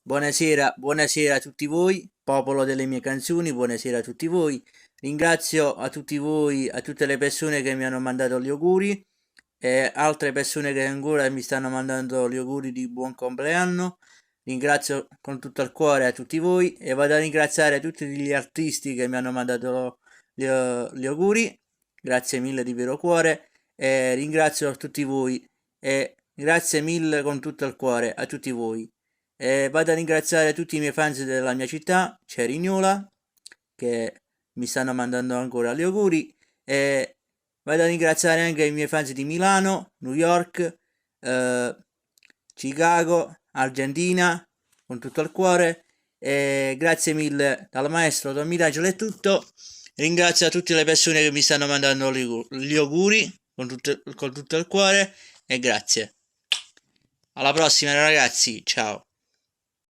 Buonasera, buonasera a tutti voi, popolo delle mie canzoni, buonasera a tutti voi. Ringrazio a tutti voi, a tutte le persone che mi hanno mandato gli auguri e altre persone che ancora mi stanno mandando gli auguri di buon compleanno. Ringrazio con tutto il cuore a tutti voi e vado a ringraziare tutti gli artisti che mi hanno mandato gli auguri. Grazie mille di vero cuore e ringrazio tutti voi e grazie mille con tutto il cuore a tutti voi. Vado a ringraziare tutti i miei fans della mia città, Cerignola, che mi stanno mandando ancora gli auguri. E vado a ringraziare anche i miei fans di Milano, New York, eh, Chicago, Argentina, con tutto il cuore. E grazie mille dal maestro Don Miragelo è tutto. Ringrazio a tutte le persone che mi stanno mandando gli auguri con tutto il cuore e grazie. Alla prossima ragazzi, ciao.